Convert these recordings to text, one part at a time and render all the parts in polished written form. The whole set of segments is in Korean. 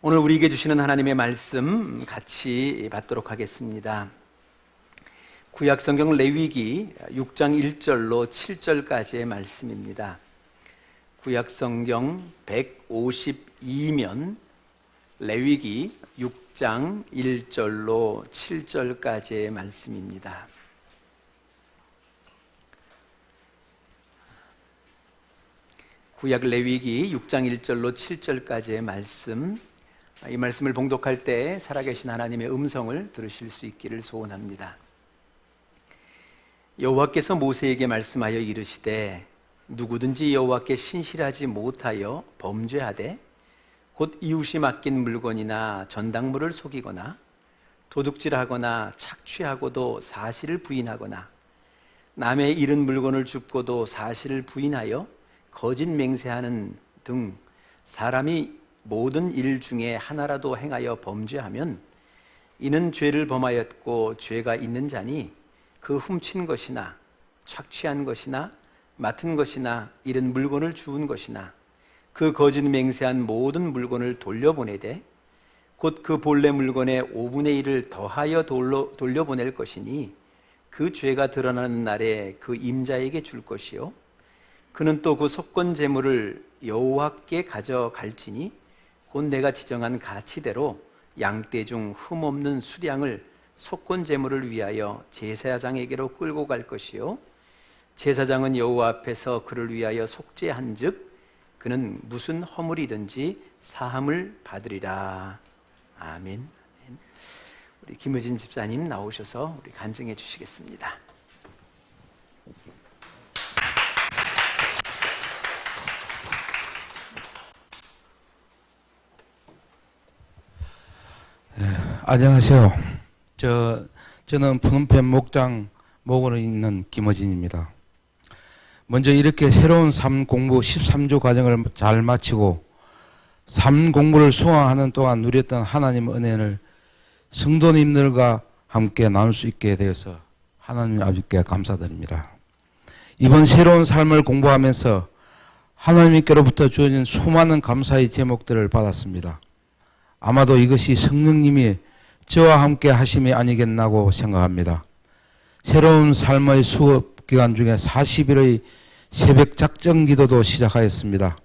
오늘 우리에게 주시는 하나님의 말씀 같이 받도록 하겠습니다. 구약성경 레위기 6장 1절로 7절까지의 말씀입니다. 구약성경 152면 레위기 6장 1절로 7절까지의 말씀입니다. 구약 레위기 6장 1절로 7절까지의 말씀, 이 말씀을 봉독할 때 살아계신 하나님의 음성을 들으실 수 있기를 소원합니다. 여호와께서 모세에게 말씀하여 이르시되 누구든지 여호와께 신실하지 못하여 범죄하되 곧 이웃이 맡긴 물건이나 전당물을 속이거나 도둑질하거나 착취하고도 사실을 부인하거나 남의 잃은 물건을 줍고도 사실을 부인하여 거짓 맹세하는 등 사람이 모든 일 중에 하나라도 행하여 범죄하면 이는 죄를 범하였고 죄가 있는 자니 그 훔친 것이나 착취한 것이나 맡은 것이나 잃은 물건을 주운 것이나 그 거짓 맹세한 모든 물건을 돌려보내되 곧 그 본래 물건의 5분의 1을 더하여 돌려보낼 것이니 그 죄가 드러나는 날에 그 임자에게 줄 것이요 그는 또 그 속건 제물을 여호와께 가져갈지니 곧 내가 지정한 가치대로 양떼 중 흠없는 수량을 속건 제물을 위하여 제사장에게로 끌고 갈 것이요 제사장은 여호와 앞에서 그를 위하여 속죄한즉 그는 무슨 허물이든지 사함을 받으리라. 아멘. 우리 김의진 집사님 나오셔서 우리 간증해 주시겠습니다. 안녕하세요. 저는 푸놈펜 목장 목으로 있는 김어진입니다. 먼저 이렇게 새로운 삶 공부 13주 과정을 잘 마치고 삶 공부를 수강하는 동안 누렸던 하나님의 은혜를 성도님들과 함께 나눌 수 있게 되어서 하나님 아버지께 감사드립니다. 이번 새로운 삶을 공부하면서 하나님께로부터 주어진 수많은 감사의 제목들을 받았습니다. 아마도 이것이 성령님이 저와 함께 하심이 아니겠나고 생각합니다. 새로운 삶의 수업 기간 중에 40일의 새벽 작정 기도도 시작하였습니다.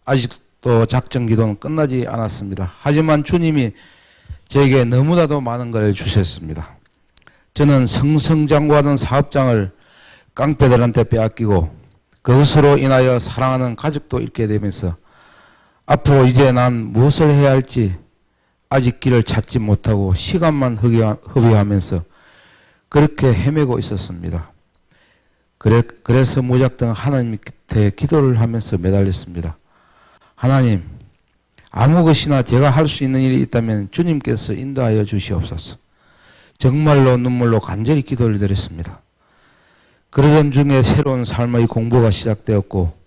아직도 작정 기도는 끝나지 않았습니다. 하지만 주님이 저에게 너무나도 많은 걸 주셨습니다. 저는 성성장구하던 사업장을 깡패들한테 빼앗기고 그것으로 인하여 사랑하는 가족도 잃게 되면서 앞으로 이제 난 무엇을 해야 할지 아직 길을 찾지 못하고 시간만 허비하면서 그렇게 헤매고 있었습니다. 그래서 무작정 하나님 곁에 기도를 하면서 매달렸습니다. 하나님, 아무 것이나 제가 할 수 있는 일이 있다면 주님께서 인도하여 주시옵소서. 정말로 눈물로 간절히 기도를 드렸습니다. 그러던 중에 새로운 삶의 공부가 시작되었고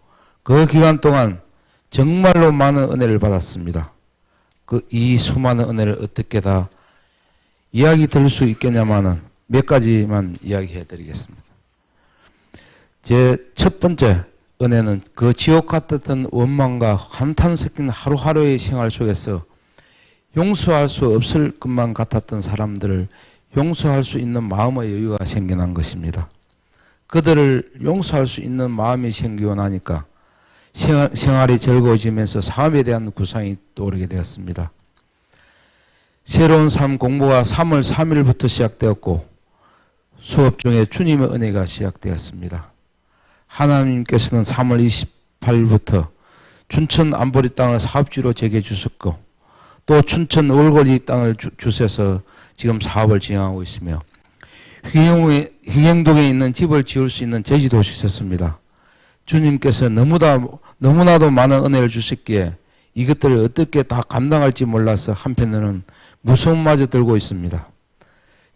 그 기간 동안 정말로 많은 은혜를 받았습니다. 이 수많은 은혜를 어떻게 다 이야기 들을 수 있겠냐마는 몇 가지만 이야기해 드리겠습니다. 제 첫 번째 은혜는 그 지옥 같았던 원망과 한탄 섞인 하루하루의 생활 속에서 용서할 수 없을 것만 같았던 사람들을 용서할 수 있는 마음의 여유가 생겨난 것입니다. 그들을 용서할 수 있는 마음이 생기고 나니까 생활이 즐거워지면서 사업에 대한 구상이 떠오르게 되었습니다. 새로운 삶 공부가 3월 3일부터 시작되었고 수업 중에 주님의 은혜가 시작되었습니다. 하나님께서는 3월 28일부터 춘천 안보리 땅을 사업지로 제게 주셨고 또 춘천 월골리 땅을 주셔서 지금 사업을 진행하고 있으며 휘경동에 있는 집을 지을 수 있는 제지도 주셨습니다. 주님께서 너무나도 많은 은혜를 주셨기에 이것들을 어떻게 다 감당할지 몰라서 한편으로는 무서움마저 들고 있습니다.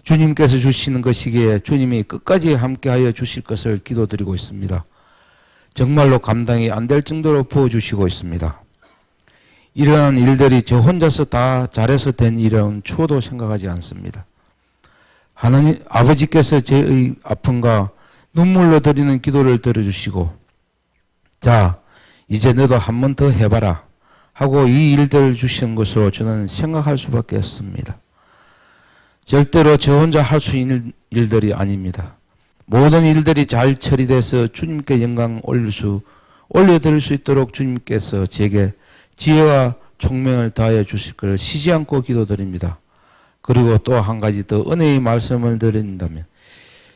주님께서 주시는 것이기에 주님이 끝까지 함께하여 주실 것을 기도드리고 있습니다. 정말로 감당이 안 될 정도로 부어주시고 있습니다. 이러한 일들이 저 혼자서 다 잘해서 된 일은 추워도 생각하지 않습니다. 하나님 아버지께서 제의 아픔과 눈물로 드리는 기도를 들어주시고 자 이제 너도 한 번 더 해봐라 하고 이 일들을 주신 것으로 저는 생각할 수밖에 없습니다. 절대로 저 혼자 할 수 있는 일들이 아닙니다. 모든 일들이 잘 처리돼서 주님께 영광 올려드릴 수 있도록 주님께서 제게 지혜와 총명을 다하여 주실 것을 쉬지 않고 기도드립니다. 그리고 또 한 가지 더 은혜의 말씀을 드린다면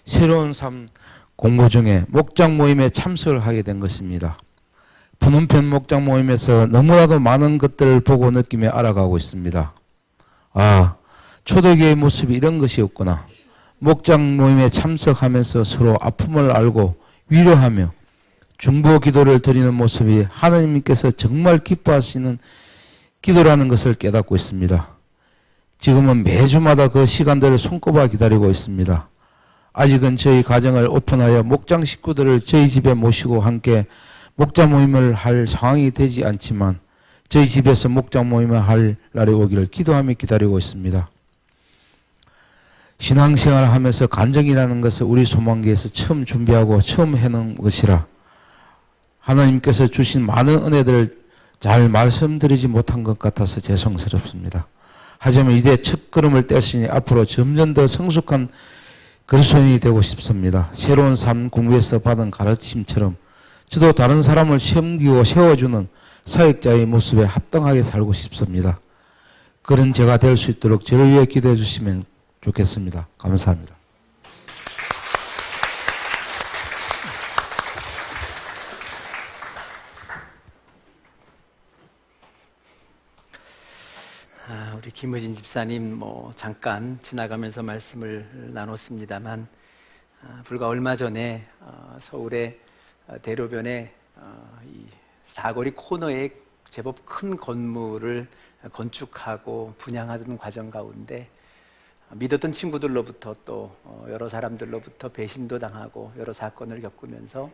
새로운 삶 공부 중에 목장 모임에 참석을 하게 된 것입니다. 푸놈펜 목장 모임에서 너무나도 많은 것들을 보고 느끼며 알아가고 있습니다. 아, 초대교회의 모습이 이런 것이었구나. 목장 모임에 참석하면서 서로 아픔을 알고 위로하며 중보 기도를 드리는 모습이 하나님께서 정말 기뻐하시는 기도라는 것을 깨닫고 있습니다. 지금은 매주마다 그 시간들을 손꼽아 기다리고 있습니다. 아직은 저희 가정을 오픈하여 목장 식구들을 저희 집에 모시고 함께 목장 모임을 할 상황이 되지 않지만 저희 집에서 목장 모임을 할 날이 오기를 기도하며 기다리고 있습니다. 신앙생활을 하면서 간증이라는 것을 우리 소망계에서 처음 준비하고 처음 해놓은 것이라 하나님께서 주신 많은 은혜들을 잘 말씀드리지 못한 것 같아서 죄송스럽습니다. 하지만 이제 첫걸음을 뗐으니 앞으로 점점 더 성숙한 그리스도인이 되고 싶습니다. 새로운 삶 공부에서 받은 가르침처럼 저도 다른 사람을 섬기고 세워주는 사역자의 모습에 합당하게 살고 싶습니다. 그런 제가 될 수 있도록 저를 위해 기도해 주시면 좋겠습니다. 감사합니다. 우리 김의진 집사님 잠깐 지나가면서 말씀을 나눴습니다만 불과 얼마 전에 서울의 대로변에 이 사거리 코너에 제법 큰 건물을 건축하고 분양하던 과정 가운데 믿었던 친구들로부터 또 여러 사람들로부터 배신도 당하고 여러 사건을 겪으면서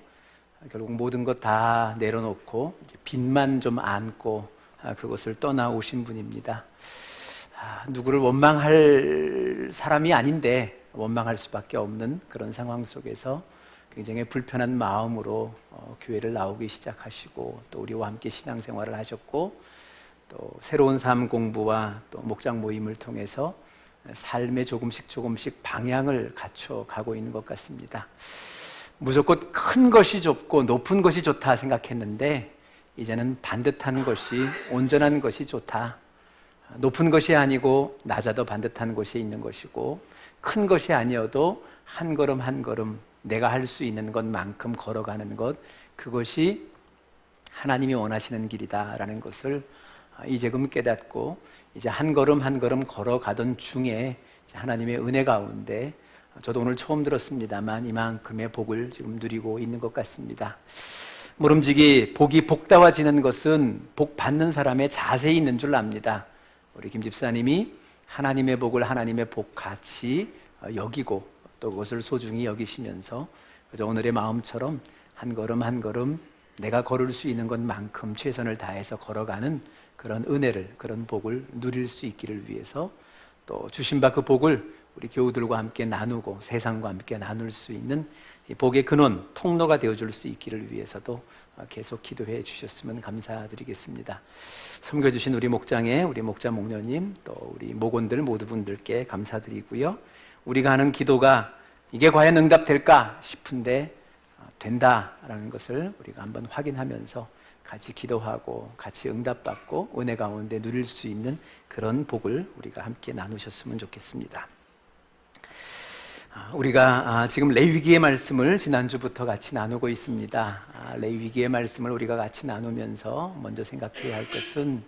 결국 모든 것 다 내려놓고 이제 빚만 좀 안고 그곳을 떠나오신 분입니다. 누구를 원망할 사람이 아닌데 원망할 수밖에 없는 그런 상황 속에서 굉장히 불편한 마음으로 교회를 나오기 시작하시고 또 우리와 함께 신앙생활을 하셨고 또 새로운 삶 공부와 또 목장 모임을 통해서 삶에 조금씩 방향을 갖춰가고 있는 것 같습니다. 무조건 큰 것이 좋고 높은 것이 좋다 생각했는데 이제는 반듯한 것이 온전한 것이 좋다. 높은 것이 아니고 낮아도 반듯한 곳에 있는 것이고 큰 것이 아니어도 한 걸음 한 걸음 내가 할 수 있는 것만큼 걸어가는 것, 그것이 하나님이 원하시는 길이다라는 것을 이제금 깨닫고 이제 한 걸음 한 걸음 걸어가던 중에 하나님의 은혜 가운데 저도 오늘 처음 들었습니다만 이만큼의 복을 지금 누리고 있는 것 같습니다. 모름지기 복이 복다워지는 것은 복 받는 사람의 자세에 있는 줄 압니다. 우리 김 집사님이 하나님의 복을 하나님의 복같이 여기고 또 그것을 소중히 여기시면서 그저 오늘의 마음처럼 한 걸음 한 걸음 내가 걸을 수 있는 것만큼 최선을 다해서 걸어가는 그런 은혜를, 그런 복을 누릴 수 있기를 위해서 또 주신 바 그 복을 우리 교우들과 함께 나누고 세상과 함께 나눌 수 있는 이 복의 근원, 통로가 되어줄 수 있기를 위해서도 계속 기도해 주셨으면 감사드리겠습니다. 섬겨주신 우리 목장의 우리 목자 목녀님 또 우리 목원들 모두 분들께 감사드리고요. 우리가 하는 기도가 이게 과연 응답될까 싶은데 된다라는 것을 우리가 한번 확인하면서 같이 기도하고 같이 응답받고 은혜 가운데 누릴 수 있는 그런 복을 우리가 함께 나누셨으면 좋겠습니다. 우리가 지금 레위기의 말씀을 지난주부터 같이 나누고 있습니다. 레위기의 말씀을 우리가 같이 나누면서 먼저 생각해야 할 것은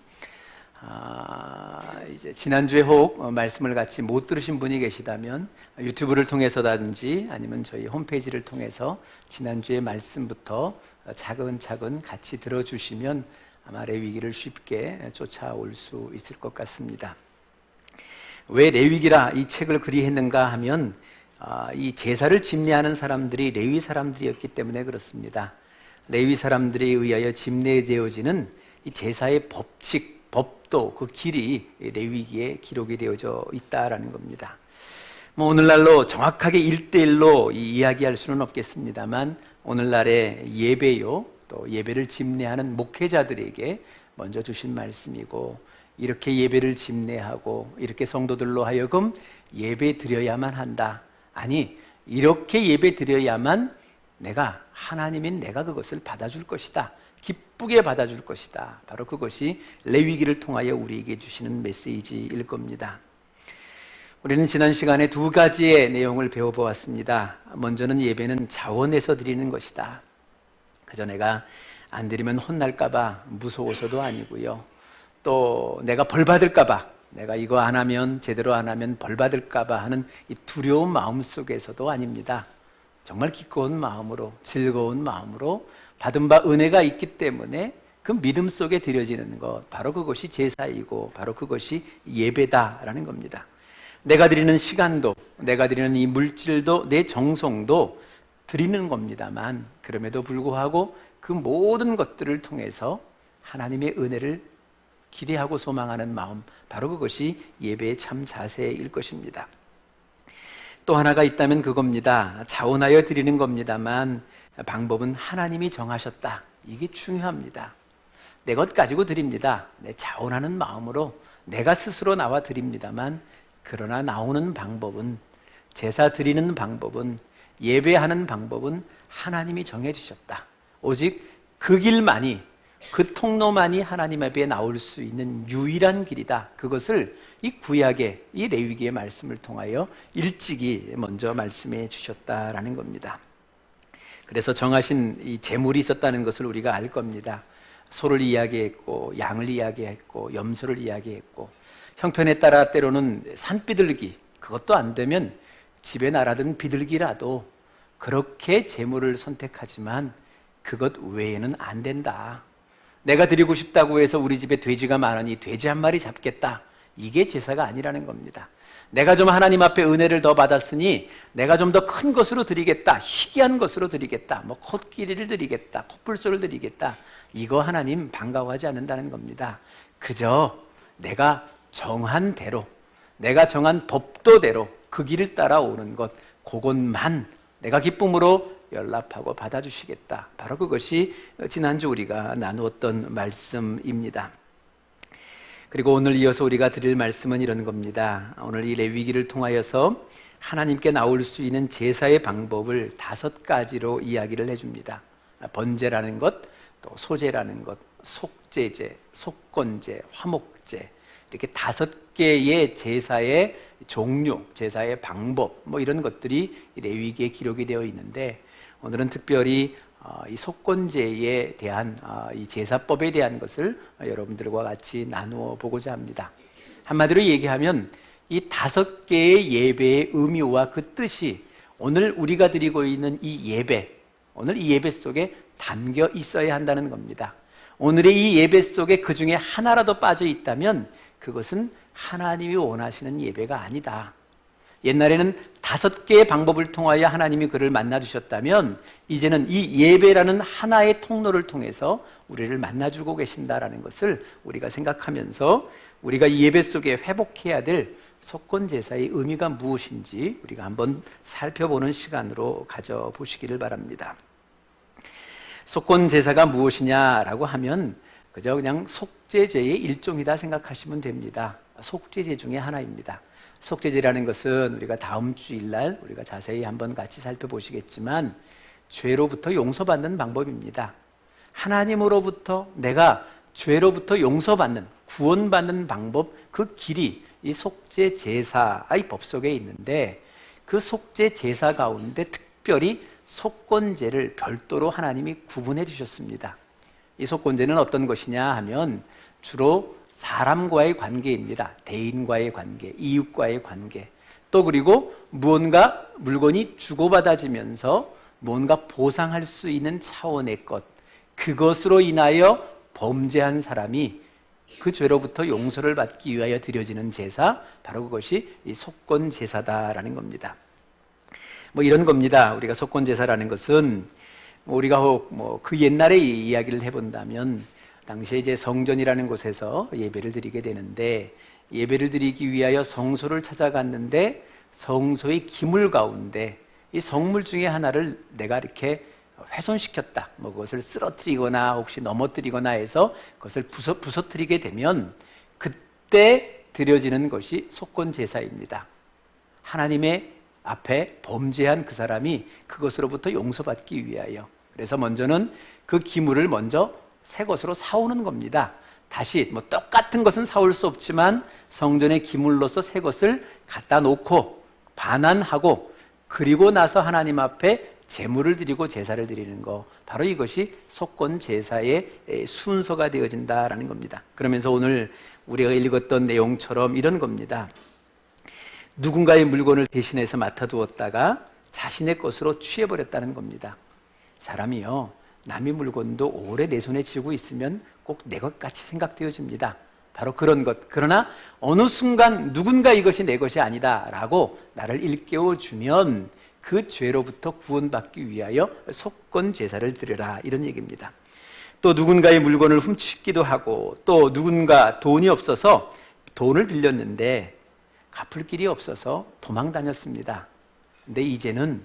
이제 지난주에 혹 말씀을 같이 못 들으신 분이 계시다면 유튜브를 통해서라든지 아니면 저희 홈페이지를 통해서 지난주의 말씀부터 차근차근 같이 들어주시면 아마 레위기를 쉽게 쫓아올 수 있을 것 같습니다. 왜 레위기라 이 책을 그리 했는가 하면 이 제사를 집례하는 사람들이 레위 사람들이었기 때문에 그렇습니다. 레위 사람들에 의하여 집례되어지는 이 제사의 법칙, 법도 그 길이 레위기에 기록이 되어져 있다라는 겁니다. 오늘날로 정확하게 1:1로 이야기할 수는 없겠습니다만 오늘날의 예배요 또 예배를 집례하는 목회자들에게 먼저 주신 말씀이고, 이렇게 예배를 집례하고 이렇게 성도들로 하여금 예배 드려야만 한다. 아니, 이렇게 예배 드려야만 내가, 하나님인 내가 그것을 받아줄 것이다. 기쁘게 받아줄 것이다. 바로 그것이 레위기를 통하여 우리에게 주시는 메시지일 겁니다. 우리는 지난 시간에 두 가지의 내용을 배워보았습니다. 먼저는 예배는 자원해서 드리는 것이다. 그저 내가 안 드리면 혼날까봐 무서워서도 아니고요. 또 내가 벌 받을까봐, 내가 이거 안 하면, 제대로 안 하면 벌 받을까봐 하는 이 두려운 마음 속에서도 아닙니다. 정말 기꺼운 마음으로, 즐거운 마음으로 받은 바 은혜가 있기 때문에 그 믿음 속에 드려지는 것, 바로 그것이 제사이고 바로 그것이 예배다라는 겁니다. 내가 드리는 시간도, 내가 드리는 이 물질도, 내 정성도 드리는 겁니다만, 그럼에도 불구하고 그 모든 것들을 통해서 하나님의 은혜를 기대하고 소망하는 마음, 바로 그것이 예배의 참 자세일 것입니다. 또 하나가 있다면 그겁니다. 자원하여 드리는 겁니다만 방법은 하나님이 정하셨다. 이게 중요합니다. 내 것 가지고 드립니다. 내 자원하는 마음으로 내가 스스로 나와 드립니다만, 그러나 나오는 방법은, 제사 드리는 방법은, 예배하는 방법은 하나님이 정해주셨다. 오직 그 길만이, 그 통로만이 하나님 앞에 나올 수 있는 유일한 길이다. 그것을 이 구약의, 이 레위기의 말씀을 통하여 일찍이 먼저 말씀해 주셨다라는 겁니다. 그래서 정하신 이 제물이 있었다는 것을 우리가 알 겁니다. 소를 이야기했고, 양을 이야기했고, 염소를 이야기했고, 형편에 따라 때로는 산비둘기, 그것도 안 되면 집에 날아든 비둘기라도 그렇게 제물을 선택하지만 그것 외에는 안 된다. 내가 드리고 싶다고 해서 우리 집에 돼지가 많으니 돼지 한 마리 잡겠다. 이게 제사가 아니라는 겁니다. 내가 좀 하나님 앞에 은혜를 더 받았으니 내가 좀 더 큰 것으로 드리겠다. 희귀한 것으로 드리겠다. 뭐 코끼리를 드리겠다. 코뿔소를 드리겠다. 이거 하나님 반가워하지 않는다는 겁니다. 그저 내가 정한 대로, 내가 정한 법도대로 그 길을 따라오는 것, 그것만 내가 기쁨으로 연락하고 받아주시겠다. 바로 그것이 지난주 우리가 나누었던 말씀입니다. 그리고 오늘 이어서 우리가 드릴 말씀은 이런 겁니다. 오늘 이 레위기를 통하여서 하나님께 나올 수 있는 제사의 방법을 5가지로 이야기를 해줍니다. 번제라는 것, 또 소제라는 것, 속제제, 속건제, 화목제, 이렇게 5개의 제사의 종류, 제사의 방법, 뭐 이런 것들이 레위기에 기록이 되어 있는데, 오늘은 특별히 이 속건제에 대한 이 제사법에 대한 것을 여러분들과 같이 나누어 보고자 합니다. 한마디로 얘기하면 이 5개의 예배의 의미와 그 뜻이 오늘 우리가 드리고 있는 이 예배, 오늘 이 예배 속에 담겨 있어야 한다는 겁니다. 오늘의 이 예배 속에 그 중에 하나라도 빠져 있다면 그것은 하나님이 원하시는 예배가 아니다. 옛날에는 5개의 방법을 통하여 하나님이 그를 만나주셨다면 이제는 이 예배라는 하나의 통로를 통해서 우리를 만나주고 계신다라는 것을 우리가 생각하면서 우리가 이 예배 속에 회복해야 될 속건제사의 의미가 무엇인지 우리가 한번 살펴보는 시간으로 가져보시기를 바랍니다. 속건제사가 무엇이냐라고 하면 그저 그냥 속죄제의 일종이다 생각하시면 됩니다. 속죄제 중에 하나입니다. 속죄제라는 것은 우리가 다음 주일날 우리가 자세히 한번 같이 살펴보시겠지만 죄로부터 용서받는 방법입니다. 하나님으로부터 내가 죄로부터 용서받는, 구원받는 방법, 그 길이 이 속죄제사의 법 속에 있는데, 그 속죄제사 가운데 특별히 속건제를 별도로 하나님이 구분해 주셨습니다. 이 속건제는 어떤 것이냐 하면 주로 사람과의 관계입니다. 대인과의 관계, 이웃과의 관계, 또 그리고 무언가 물건이 주고받아지면서 뭔가 보상할 수 있는 차원의 것, 그것으로 인하여 범죄한 사람이 그 죄로부터 용서를 받기 위하여 드려지는 제사, 바로 그것이 이 속건제사다라는 겁니다. 뭐 이런 겁니다. 우리가 속건제사라는 것은 우리가 혹 그 옛날에 이야기를 해본다면 당시에 이제 성전이라는 곳에서 예배를 드리게 되는데, 예배를 드리기 위하여 성소를 찾아갔는데 성소의 기물 가운데 이 성물 중에 하나를 내가 이렇게 훼손시켰다, 뭐 그것을 쓰러뜨리거나 혹시 넘어뜨리거나 해서 그것을 부서뜨리게 되면 그때 드려지는 것이 속건 제사입니다. 하나님의 앞에 범죄한 그 사람이 그것으로부터 용서받기 위하여, 그래서 먼저는 그 기물을 먼저 새 것으로 사오는 겁니다. 다시 뭐 똑같은 것은 사올 수 없지만 성전의 기물로서 새 것을 갖다 놓고 반환하고, 그리고 나서 하나님 앞에 제물을 드리고 제사를 드리는 거, 바로 이것이 속건 제사의 순서가 되어진다라는 겁니다. 그러면서 오늘 우리가 읽었던 내용처럼 이런 겁니다. 누군가의 물건을 대신해서 맡아두었다가 자신의 것으로 취해버렸다는 겁니다. 사람이요, 남의 물건도 오래 내 손에 쥐고 있으면 꼭 내 것 같이 생각되어집니다. 바로 그런 것. 그러나 어느 순간 누군가 이것이 내 것이 아니다 라고 나를 일깨워주면 그 죄로부터 구원받기 위하여 속건 제사를 드려라, 이런 얘기입니다. 또 누군가의 물건을 훔치기도 하고, 또 누군가 돈이 없어서 돈을 빌렸는데 갚을 길이 없어서 도망 다녔습니다. 근데 이제는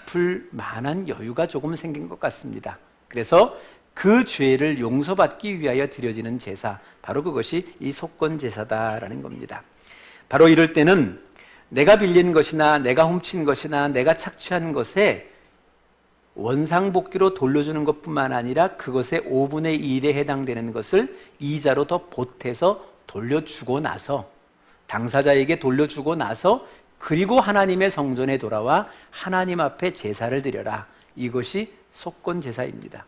갚을 만한 여유가 조금 생긴 것 같습니다. 그래서 그 죄를 용서받기 위하여 드려지는 제사, 바로 그것이 이 속건 제사다라는 겁니다. 바로 이럴 때는 내가 빌린 것이나 내가 훔친 것이나 내가 착취한 것에 원상복귀로 돌려주는 것뿐만 아니라 그것의 5분의 1에 해당되는 것을 이자로 더 보태서 돌려주고 나서, 당사자에게 돌려주고 나서, 그리고 하나님의 성전에 돌아와 하나님 앞에 제사를 드려라. 이것이 속건 제사입니다.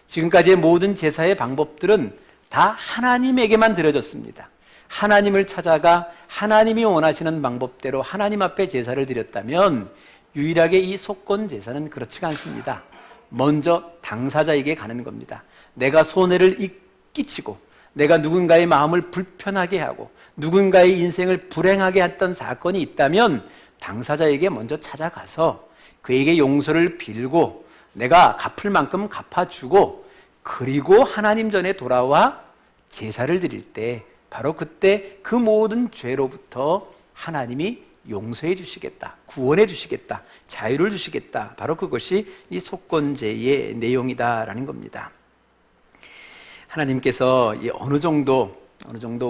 지금까지의 모든 제사의 방법들은 다 하나님에게만 드려졌습니다. 하나님을 찾아가 하나님이 원하시는 방법대로 하나님 앞에 제사를 드렸다면, 유일하게 이 속건 제사는 그렇지가 않습니다. 먼저 당사자에게 가는 겁니다. 내가 손해를 끼치고, 내가 누군가의 마음을 불편하게 하고, 누군가의 인생을 불행하게 했던 사건이 있다면 당사자에게 먼저 찾아가서 그에게 용서를 빌고 내가 갚을 만큼 갚아주고, 그리고 하나님 전에 돌아와 제사를 드릴 때, 바로 그때 그 모든 죄로부터 하나님이 용서해 주시겠다, 구원해 주시겠다, 자유를 주시겠다, 바로 그것이 이 속건제의 내용이다라는 겁니다. 하나님께서 어느 정도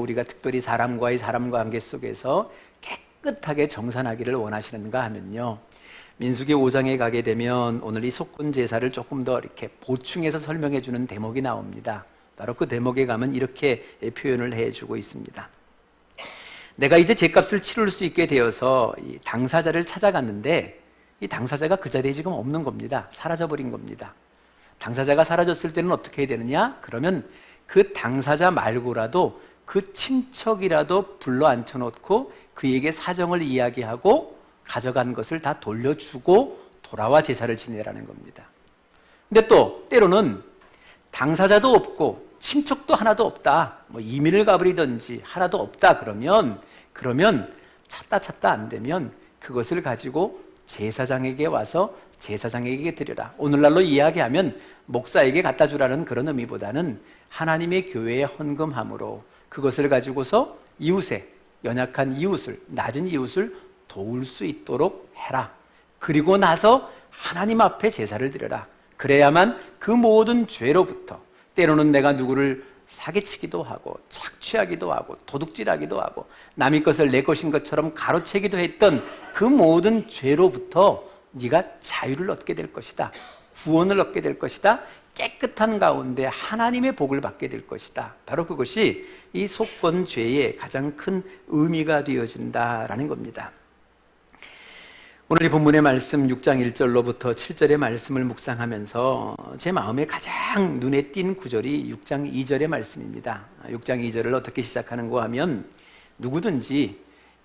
우리가 특별히 사람과의 사람 관계 속에서 깨끗하게 정산하기를 원하시는가 하면요, 민수기 5장에 가게 되면 오늘 이 속건 제사를 조금 더 이렇게 보충해서 설명해 주는 대목이 나옵니다. 바로 그 대목에 가면 이렇게 표현을 해주고 있습니다. 내가 이제 죗값을 치를 수 있게 되어서 이 당사자를 찾아갔는데 이 당사자가 그 자리에 지금 없는 겁니다. 사라져버린 겁니다. 당사자가 사라졌을 때는 어떻게 해야 되느냐? 그러면 그 당사자 말고라도 그 친척이라도 불러 앉혀놓고 그에게 사정을 이야기하고 가져간 것을 다 돌려주고 돌아와 제사를 지내라는 겁니다. 근데 또 때로는 당사자도 없고 친척도 하나도 없다, 뭐 이민을 가버리든지 하나도 없다, 그러면 찾다 안 되면 그것을 가지고 제사장에게 와서 제사장에게 드려라. 오늘날로 이야기하면 목사에게 갖다 주라는 그런 의미보다는 하나님의 교회에 헌금함으로 그것을 가지고서 이웃에, 연약한 이웃을, 낮은 이웃을 도울 수 있도록 해라. 그리고 나서 하나님 앞에 제사를 드려라. 그래야만 그 모든 죄로부터, 때로는 내가 누구를 사기치기도 하고 착취하기도 하고 도둑질하기도 하고 남의 것을 내 것인 것처럼 가로채기도 했던 그 모든 죄로부터 네가 자유를 얻게 될 것이다, 구원을 얻게 될 것이다, 깨끗한 가운데 하나님의 복을 받게 될 것이다. 바로 그것이 이 속건죄의 가장 큰 의미가 되어진다라는 겁니다. 오늘 이 본문의 말씀 6장 1절로부터 7절의 말씀을 묵상하면서 제 마음에 가장 눈에 띈 구절이 6장 2절의 말씀입니다. 6장 2절을 어떻게 시작하는가 하면, 누구든지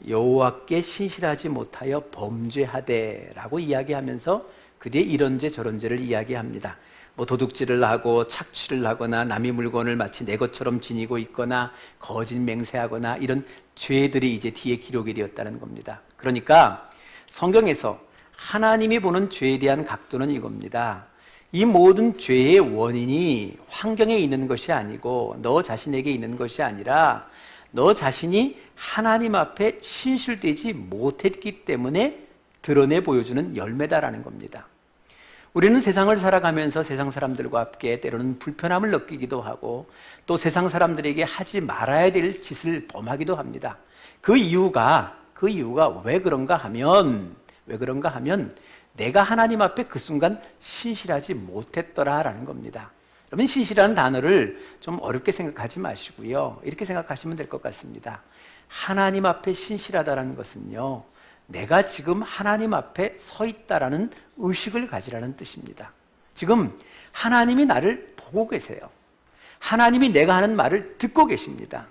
여호와께 신실하지 못하여 범죄하되 라고 이야기하면서 그 뒤에 이런 죄 저런 죄를 이야기합니다. 뭐 도둑질을 하고 착취를 하거나 남의 물건을 마치 내 것처럼 지니고 있거나 거짓 맹세하거나 이런 죄들이 이제 뒤에 기록이 되었다는 겁니다. 그러니까 성경에서 하나님이 보는 죄에 대한 각도는 이겁니다. 이 모든 죄의 원인이 환경에 있는 것이 아니고 너 자신에게 있는 것이 아니라 너 자신이 하나님 앞에 신실되지 못했기 때문에 드러내 보여주는 열매다라는 겁니다. 우리는 세상을 살아가면서 세상 사람들과 함께 때로는 불편함을 느끼기도 하고 또 세상 사람들에게 하지 말아야 될 짓을 범하기도 합니다. 그 이유가 왜 그런가 하면 내가 하나님 앞에 그 순간 신실하지 못했더라라는 겁니다. 여러분, 신실한 단어를 좀 어렵게 생각하지 마시고요. 이렇게 생각하시면 될 것 같습니다. 하나님 앞에 신실하다라는 것은요, 내가 지금 하나님 앞에 서 있다라는 의식을 가지라는 뜻입니다. 지금 하나님이 나를 보고 계세요. 하나님이 내가 하는 말을 듣고 계십니다.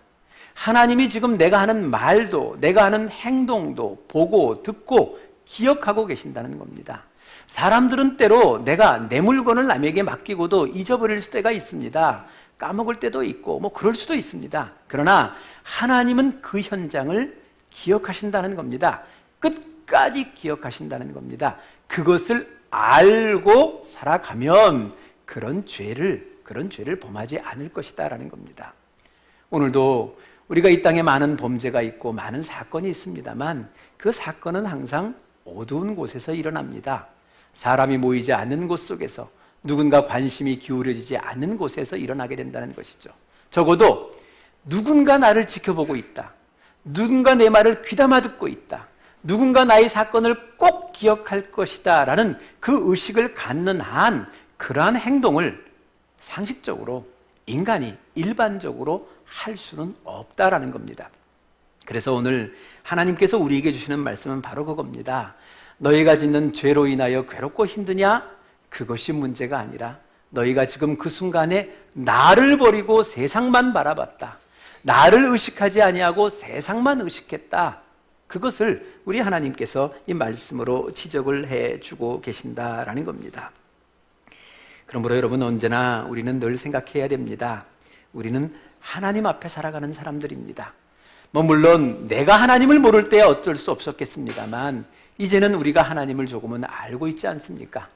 하나님이 지금 내가 하는 말도, 내가 하는 행동도 보고 듣고 기억하고 계신다는 겁니다. 사람들은 때로 내가 내 물건을 남에게 맡기고도 잊어버릴 때가 있습니다. 까먹을 때도 있고 뭐 그럴 수도 있습니다. 그러나 하나님은 그 현장을 기억하신다는 겁니다. 끝까지 기억하신다는 겁니다. 그것을 알고 살아가면 그런 죄를 범하지 않을 것이다라는 겁니다. 오늘도 우리가 이 땅에 많은 범죄가 있고 많은 사건이 있습니다만 그 사건은 항상 어두운 곳에서 일어납니다. 사람이 모이지 않는 곳 속에서 누군가 관심이 기울여지지 않는 곳에서 일어나게 된다는 것이죠. 적어도 누군가 나를 지켜보고 있다. 누군가 내 말을 귀담아 듣고 있다. 누군가 나의 사건을 꼭 기억할 것이다 라는 그 의식을 갖는 한 그러한 행동을 상식적으로 인간이 일반적으로 할 수는 없다라는 겁니다. 그래서 오늘 하나님께서 우리에게 주시는 말씀은 바로 그겁니다. 너희가 짓는 죄로 인하여 괴롭고 힘드냐? 그것이 문제가 아니라 너희가 지금 그 순간에 나를 버리고 세상만 바라봤다. 나를 의식하지 아니하고 세상만 의식했다. 그것을 우리 하나님께서 이 말씀으로 지적을 해주고 계신다라는 겁니다. 그러므로 여러분, 언제나 우리는 늘 생각해야 됩니다. 우리는 하나님 앞에 살아가는 사람들입니다. 물론 내가 하나님을 모를 때야 어쩔 수 없었겠습니다만 이제는 우리가 하나님을 조금은 알고 있지 않습니까?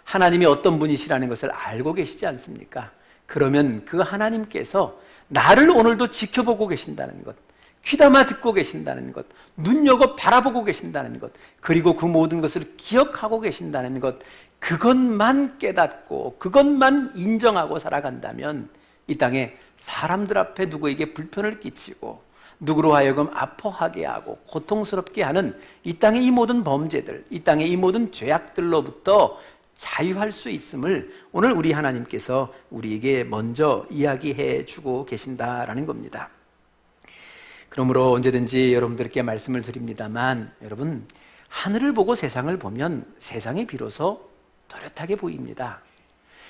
하나님이 어떤 분이시라는 것을 알고 계시지 않습니까? 그러면 그 하나님께서 나를 오늘도 지켜보고 계신다는 것, 귀담아 듣고 계신다는 것, 눈여겨 바라보고 계신다는 것, 그리고 그 모든 것을 기억하고 계신다는 것, 그것만 깨닫고 그것만 인정하고 살아간다면 이 땅에 사람들 앞에 누구에게 불편을 끼치고 누구로 하여금 아파하게 하고 고통스럽게 하는 이 땅의 이 모든 범죄들, 이 땅의 이 모든 죄악들로부터 자유할 수 있음을 오늘 우리 하나님께서 우리에게 먼저 이야기해 주고 계신다라는 겁니다. 그러므로 언제든지 여러분들께 말씀을 드립니다만, 여러분, 하늘을 보고 세상을 보면 세상이 비로소 또렷하게 보입니다.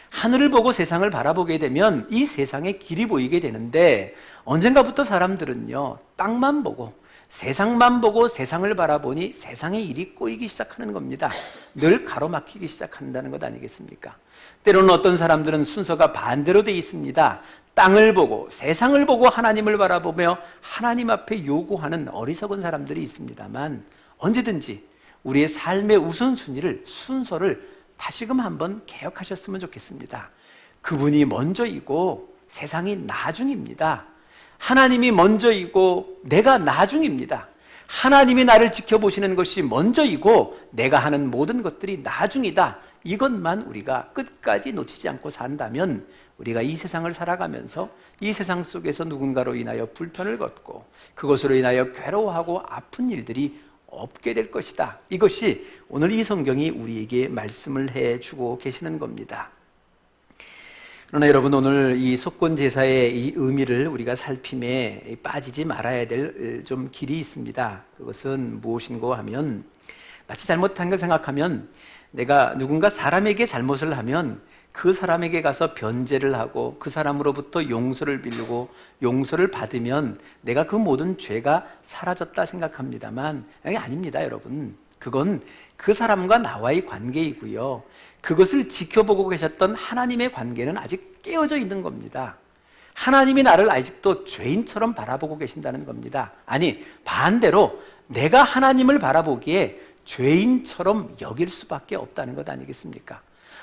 하늘을 보고 세상을 바라보게 되면 이 세상의 길이 보이게 되는데, 언젠가부터 사람들은요, 땅만 보고 세상만 보고 세상을 바라보니 세상의 일이 꼬이기 시작하는 겁니다. 늘 가로막히기 시작한다는 것 아니겠습니까? 때로는 어떤 사람들은 순서가 반대로 돼 있습니다. 땅을 보고 세상을 보고 하나님을 바라보며 하나님 앞에 요구하는 어리석은 사람들이 있습니다만, 언제든지 우리의 삶의 우선순위를, 순서를 다시금 한번 개혁하셨으면 좋겠습니다. 그분이 먼저이고 세상이 나중입니다. 하나님이 먼저이고 내가 나중입니다. 하나님이 나를 지켜보시는 것이 먼저이고 내가 하는 모든 것들이 나중이다. 이것만 우리가 끝까지 놓치지 않고 산다면 우리가 이 세상을 살아가면서 이 세상 속에서 누군가로 인하여 불편을 걷고 그것으로 인하여 괴로워하고 아픈 일들이 없게 될 것이다. 이것이 오늘 이 성경이 우리에게 말씀을 해주고 계시는 겁니다. 그러나 여러분, 오늘 이 속건 제사의 이 의미를 우리가 살핌에 빠지지 말아야 될 좀 길이 있습니다. 그것은 무엇인고 하면, 마치 잘못한 걸 생각하면 내가 누군가 사람에게 잘못을 하면 그 사람에게 가서 변제를 하고 그 사람으로부터 용서를 빌고 용서를 받으면 내가 그 모든 죄가 사라졌다 생각합니다만, 이게 아닙니다, 여러분. 그건 그 사람과 나와의 관계이고요, 그것을 지켜보고 계셨던 하나님의 관계는 아직 깨어져 있는 겁니다. 하나님이 나를 아직도 죄인처럼 바라보고 계신다는 겁니다. 아니, 반대로 내가 하나님을 바라보기에 죄인처럼 여길 수밖에 없다는 것 아니겠습니까?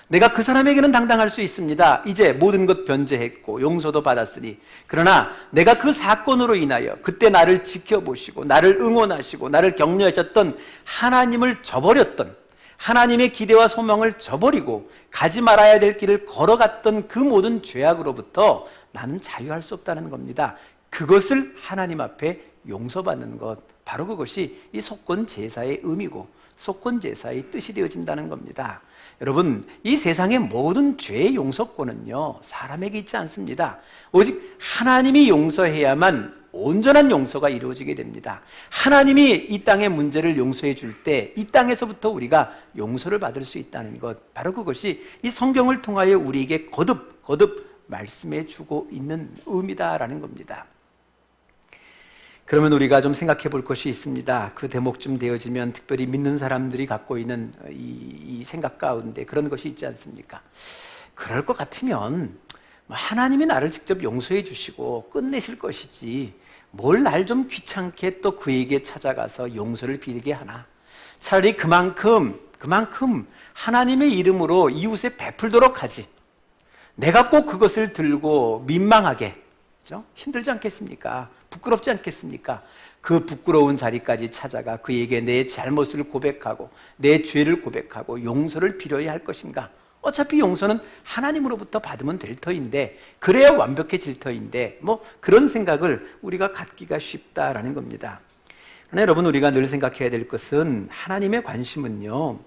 내가 그 사람에게는 당당할 수 있습니다. 이제 모든 것 변제했고 용서도 받았으니. 그러나 내가 그 사건으로 인하여 그때 나를 지켜보시고 나를 응원하시고 나를 격려하셨던 하나님을 저버렸던, 하나님의 기대와 소망을 저버리고 가지 말아야 될 길을 걸어갔던 그 모든 죄악으로부터 나는 자유할 수 없다는 겁니다. 그것을 하나님 앞에 용서받는 것, 바로 그것이 이 속건 제사의 의미고 속건 제사의 뜻이 되어진다는 겁니다. 여러분, 이 세상의 모든 죄의 용서권은요, 사람에게 있지 않습니다. 오직 하나님이 용서해야만 온전한 용서가 이루어지게 됩니다. 하나님이 이 땅의 문제를 용서해 줄 때 이 땅에서부터 우리가 용서를 받을 수 있다는 것, 바로 그것이 이 성경을 통하여 우리에게 거듭 말씀해 주고 있는 의미다라는 겁니다. 그러면 우리가 좀 생각해 볼 것이 있습니다. 그 대목쯤 되어지면 특별히 믿는 사람들이 갖고 있는 이 생각 가운데 그런 것이 있지 않습니까? 그럴 것 같으면 하나님이 나를 직접 용서해 주시고 끝내실 것이지 뭘 날 좀 귀찮게 또 그에게 찾아가서 용서를 빌게 하나. 차라리 그만큼 하나님의 이름으로 이웃에 베풀도록 하지. 내가 꼭 그것을 들고 민망하게, 그렇죠? 힘들지 않겠습니까? 부끄럽지 않겠습니까? 그 부끄러운 자리까지 찾아가 그에게 내 잘못을 고백하고 내 죄를 고백하고 용서를 빌어야 할 것인가? 어차피 용서는 하나님으로부터 받으면 될 터인데, 그래야 완벽해질 터인데, 그런 생각을 우리가 갖기가 쉽다라는 겁니다. 그러나 여러분, 우리가 늘 생각해야 될 것은 하나님의 관심은요,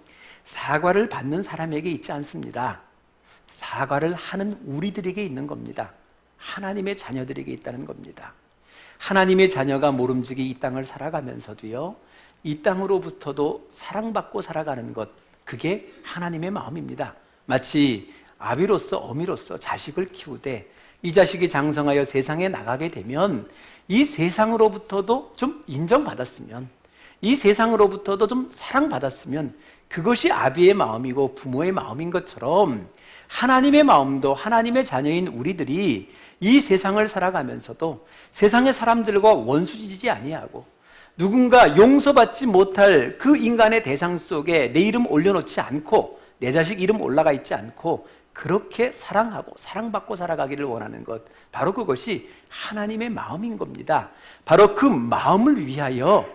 사과를 받는 사람에게 있지 않습니다. 사과를 하는 우리들에게 있는 겁니다. 하나님의 자녀들에게 있다는 겁니다. 하나님의 자녀가 모름지기 이 땅을 살아가면서도요, 이 땅으로부터도 사랑받고 살아가는 것, 그게 하나님의 마음입니다. 마치 아비로서 어미로서 자식을 키우되 이 자식이 장성하여 세상에 나가게 되면 이 세상으로부터도 좀 인정받았으면, 이 세상으로부터도 좀 사랑받았으면 그것이 아비의 마음이고 부모의 마음인 것처럼 하나님의 마음도 하나님의 자녀인 우리들이 이 세상을 살아가면서도 세상의 사람들과 원수지지 아니하고 누군가 용서받지 못할 그 인간의 대상 속에 내 이름 올려놓지 않고 내 자식 이름 올라가 있지 않고 그렇게 사랑하고 사랑받고 살아가기를 원하는 것, 바로 그것이 하나님의 마음인 겁니다. 바로 그 마음을 위하여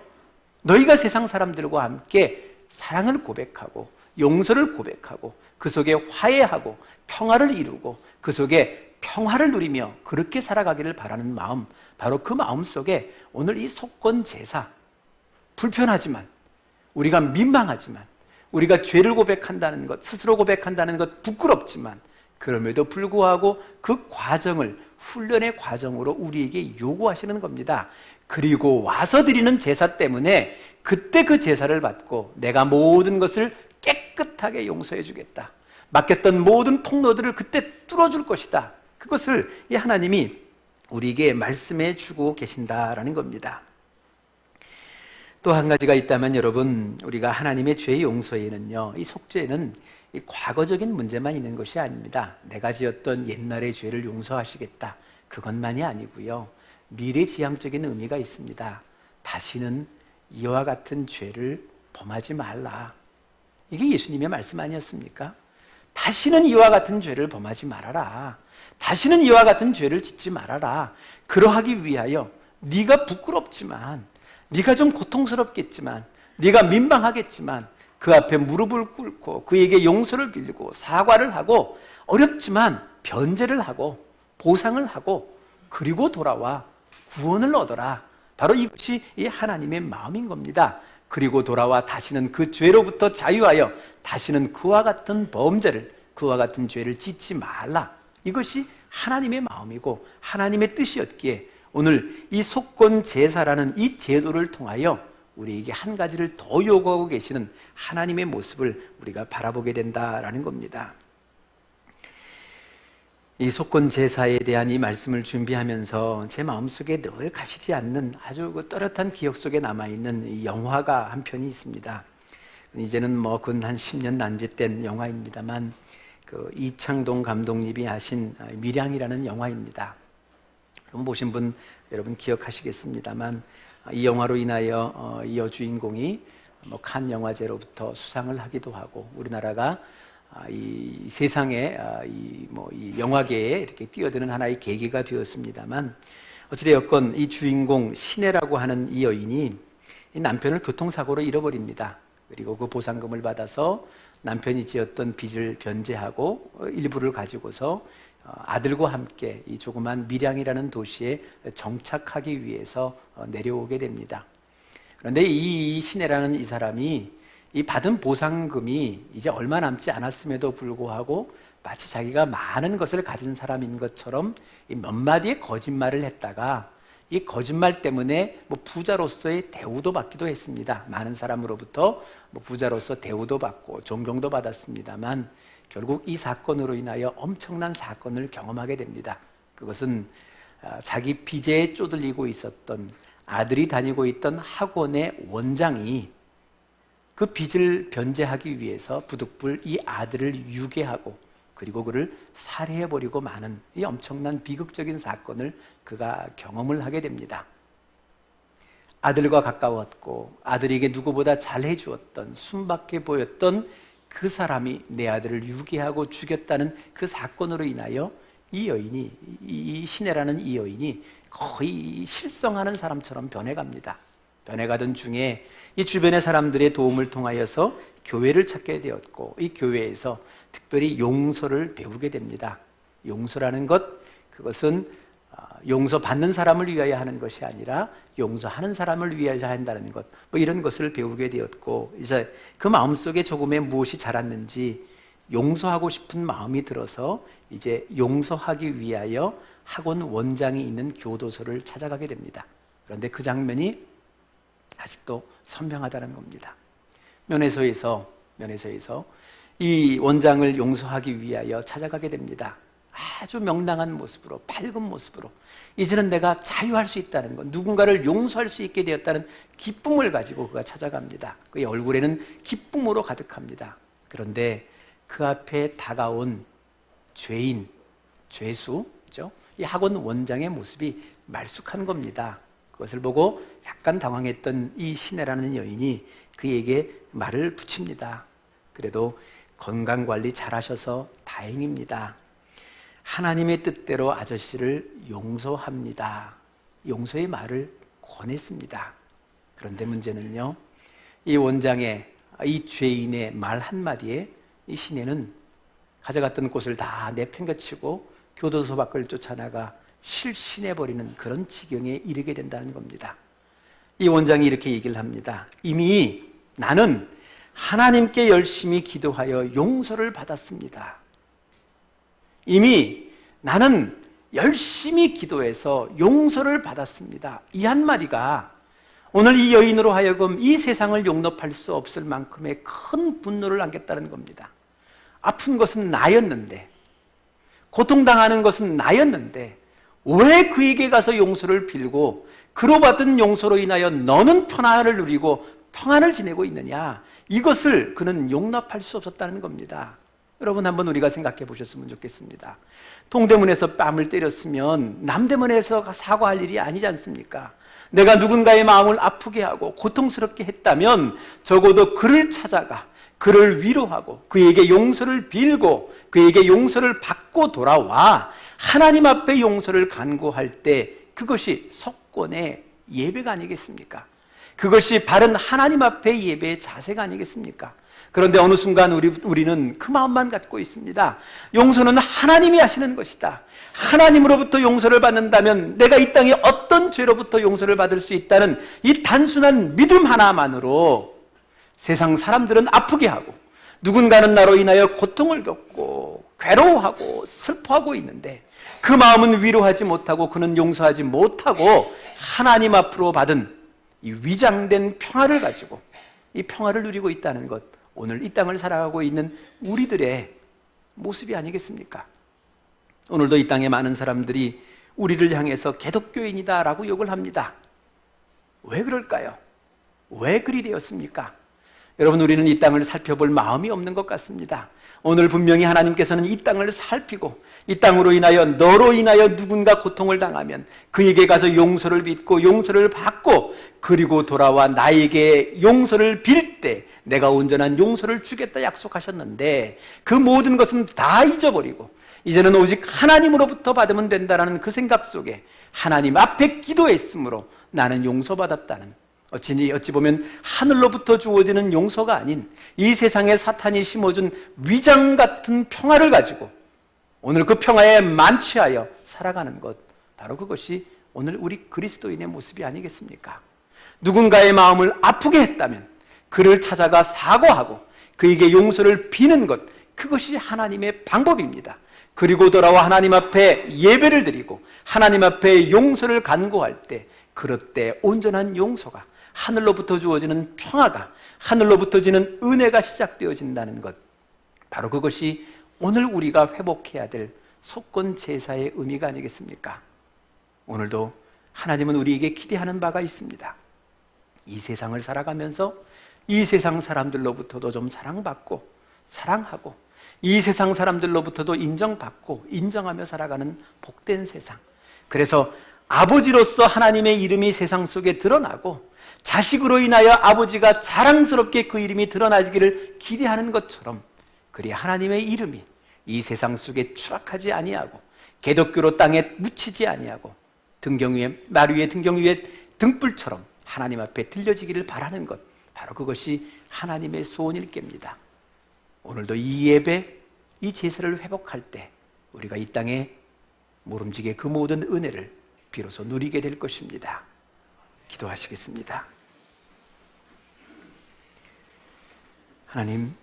너희가 세상 사람들과 함께 사랑을 고백하고 용서를 고백하고 그 속에 화해하고 평화를 이루고 그 속에 평화를 누리며 그렇게 살아가기를 바라는 마음, 바로 그 마음 속에 오늘 이 속건 제사, 불편하지만 우리가 민망하지만 우리가 죄를 고백한다는 것, 스스로 고백한다는 것 부끄럽지만 그럼에도 불구하고 그 과정을 훈련의 과정으로 우리에게 요구하시는 겁니다. 그리고 와서 드리는 제사 때문에 그때 그 제사를 받고 내가 모든 것을 깨끗하게 용서해 주겠다. 막혔던 모든 통로들을 그때 뚫어줄 것이다. 그것을 이 하나님이 우리에게 말씀해 주고 계신다라는 겁니다. 또 한 가지가 있다면 여러분, 우리가 하나님의 죄 용서에는요, 이 속죄는 이 과거적인 문제만 있는 것이 아닙니다. 내가 지었던 옛날의 죄를 용서하시겠다, 그것만이 아니고요, 미래지향적인 의미가 있습니다. 다시는 이와 같은 죄를 범하지 말라. 이게 예수님의 말씀 아니었습니까? 다시는 이와 같은 죄를 범하지 말아라. 다시는 이와 같은 죄를 짓지 말아라. 그러하기 위하여 네가 부끄럽지만, 네가 좀 고통스럽겠지만, 네가 민망하겠지만 그 앞에 무릎을 꿇고 그에게 용서를 빌고 사과를 하고 어렵지만 변제를 하고 보상을 하고 그리고 돌아와 구원을 얻어라. 바로 이것이 이 하나님의 마음인 겁니다. 그리고 돌아와 다시는 그 죄로부터 자유하여 다시는 그와 같은 범죄를, 그와 같은 죄를 짓지 말라. 이것이 하나님의 마음이고 하나님의 뜻이었기에 오늘 이 속건 제사라는 이 제도를 통하여 우리에게 한 가지를 더 요구하고 계시는 하나님의 모습을 우리가 바라보게 된다라는 겁니다. 이 속건 제사에 대한 이 말씀을 준비하면서 제 마음속에 늘 가시지 않는 아주 그 또렷한 기억 속에 남아있는 이 영화가 한 편이 있습니다. 이제는 근 한 10년 남짓된 영화입니다만 그 이창동 감독님이 하신 밀양이라는 영화입니다. 여러분 보신 분 여러분 기억하시겠습니다만 이 영화로 인하여 이 여주인공이 칸 영화제로부터 수상을 하기도 하고 우리나라가 이 세상에 이 영화계에 이렇게 뛰어드는 하나의 계기가 되었습니다만 어찌되었건 이 주인공 신혜라고 하는 이 여인이 이 남편을 교통사고로 잃어버립니다. 그리고 그 보상금을 받아서 남편이 지었던 빚을 변제하고 일부를 가지고서 아들과 함께 이 조그만 밀양이라는 도시에 정착하기 위해서 내려오게 됩니다. 그런데 이 시내라는 이 사람이 이 받은 보상금이 이제 얼마 남지 않았음에도 불구하고 마치 자기가 많은 것을 가진 사람인 것처럼 몇 마디의 거짓말을 했다가 이 거짓말 때문에 부자로서의 대우도 받기도 했습니다. 많은 사람으로부터 부자로서 대우도 받고 존경도 받았습니다만 결국 이 사건으로 인하여 엄청난 사건을 경험하게 됩니다. 그것은 자기 빚에 쪼들리고 있었던 아들이 다니고 있던 학원의 원장이 그 빚을 변제하기 위해서 부득불 이 아들을 유괴하고 그리고 그를 살해해버리고 마는 이 엄청난 비극적인 사건을 그가 경험을 하게 됩니다. 아들과 가까웠고 아들에게 누구보다 잘해주었던 순박해 보였던 그 사람이 내 아들을 유괴하고 죽였다는 그 사건으로 인하여 이 여인이, 이 시내라는 이 여인이 거의 실성하는 사람처럼 변해갑니다. 변해가던 중에 이 주변의 사람들의 도움을 통하여서 교회를 찾게 되었고 이 교회에서 특별히 용서를 배우게 됩니다. 용서라는 것, 그것은 용서받는 사람을 위하여 하는 것이 아니라 용서하는 사람을 위하여 한다는 것, 이런 것을 배우게 되었고 이제 그 마음속에 조금의 무엇이 자랐는지 용서하고 싶은 마음이 들어서 이제 용서하기 위하여 학원 원장이 있는 교도소를 찾아가게 됩니다. 그런데 그 장면이 아직도 선명하다는 겁니다. 면회소에서 이 원장을 용서하기 위하여 찾아가게 됩니다. 아주 명랑한 모습으로, 밝은 모습으로 이제는 내가 자유할 수 있다는 것, 누군가를 용서할 수 있게 되었다는 기쁨을 가지고 그가 찾아갑니다. 그의 얼굴에는 기쁨으로 가득합니다. 그런데 그 앞에 다가온 죄인, 죄수, 그렇죠? 이 학원 원장의 모습이 말쑥한 겁니다. 그것을 보고 약간 당황했던 이 시내라는 여인이 그에게 말을 붙입니다. 그래도 건강관리 잘하셔서 다행입니다. 하나님의 뜻대로 아저씨를 용서합니다. 용서의 말을 권했습니다. 그런데 문제는요, 이 원장의, 이 죄인의 말 한마디에 이 시내는 가져갔던 꽃을 다 내팽개치고 교도소 밖을 쫓아나가 실신해버리는 그런 지경에 이르게 된다는 겁니다. 이 원장이 이렇게 얘기를 합니다. 이미 나는 하나님께 열심히 기도하여 용서를 받았습니다. 이미 나는 열심히 기도해서 용서를 받았습니다. 이 한마디가 오늘 이 여인으로 하여금 이 세상을 용납할 수 없을 만큼의 큰 분노를 안겼다는 겁니다. 아픈 것은 나였는데, 고통당하는 것은 나였는데 왜 그에게 가서 용서를 빌고 그로 받은 용서로 인하여 너는 편안을 누리고 평안을 지내고 있느냐, 이것을 그는 용납할 수 없었다는 겁니다. 여러분 한번 우리가 생각해 보셨으면 좋겠습니다. 동대문에서 뺨을 때렸으면 남대문에서 사과할 일이 아니지 않습니까? 내가 누군가의 마음을 아프게 하고 고통스럽게 했다면 적어도 그를 찾아가 그를 위로하고 그에게 용서를 빌고 그에게 용서를 받고 돌아와 하나님 앞에 용서를 간구할 때 그것이 속건의 예배가 아니겠습니까? 그것이 바른 하나님 앞에 예배의 자세가 아니겠습니까? 그런데 어느 순간 우리는 그 마음만 갖고 있습니다. 용서는 하나님이 하시는 것이다. 하나님으로부터 용서를 받는다면 내가 이 땅에 어떤 죄로부터 용서를 받을 수 있다는 이 단순한 믿음 하나만으로 세상 사람들은 아프게 하고 누군가는 나로 인하여 고통을 겪고 괴로워하고 슬퍼하고 있는데 그 마음은 위로하지 못하고 그는 용서하지 못하고 하나님 앞으로 받은 이 위장된 평화를 가지고 이 평화를 누리고 있다는 것, 오늘 이 땅을 살아가고 있는 우리들의 모습이 아니겠습니까? 오늘도 이 땅에 많은 사람들이 우리를 향해서 개독교인이다라고 욕을 합니다. 왜 그럴까요? 왜 그리 되었습니까? 여러분, 우리는 이 땅을 살펴볼 마음이 없는 것 같습니다. 오늘 분명히 하나님께서는 이 땅을 살피고 이 땅으로 인하여 너로 인하여 누군가 고통을 당하면 그에게 가서 용서를 빚고 용서를 받고 그리고 돌아와 나에게 용서를 빌 때 내가 온전한 용서를 주겠다 약속하셨는데 그 모든 것은 다 잊어버리고 이제는 오직 하나님으로부터 받으면 된다는 그 생각 속에 하나님 앞에 기도했으므로 나는 용서받았다는 어찌 보면 하늘로부터 주어지는 용서가 아닌 이 세상에 사탄이 심어준 위장 같은 평화를 가지고 오늘 그 평화에 만취하여 살아가는 것, 바로 그것이 오늘 우리 그리스도인의 모습이 아니겠습니까? 누군가의 마음을 아프게 했다면 그를 찾아가 사과하고 그에게 용서를 비는 것, 그것이 하나님의 방법입니다. 그리고 돌아와 하나님 앞에 예배를 드리고 하나님 앞에 용서를 간구할 때, 그럴 때 온전한 용서가, 하늘로부터 주어지는 평화가, 하늘로부터 지는 은혜가 시작되어진다는 것, 바로 그것이 오늘 우리가 회복해야 될 속건 제사의 의미가 아니겠습니까? 오늘도 하나님은 우리에게 기대하는 바가 있습니다. 이 세상을 살아가면서 이 세상 사람들로부터도 좀 사랑받고 사랑하고 이 세상 사람들로부터도 인정받고 인정하며 살아가는 복된 세상, 그래서 아버지로서 하나님의 이름이 세상 속에 드러나고 자식으로 인하여 아버지가 자랑스럽게 그 이름이 드러나기를 기대하는 것처럼, 그리 하나님의 이름이 이 세상 속에 추락하지 아니하고 기독교로 땅에 묻히지 아니하고 말 위에 등경 위에 등불처럼 하나님 앞에 들려지기를 바라는 것, 바로 그것이 하나님의 소원일 겁니다. 오늘도 이 예배, 이 제사를 회복할 때 우리가 이 땅에 모름지게 그 모든 은혜를 비로소 누리게 될 것입니다. 기도하시겠습니다. 하나님,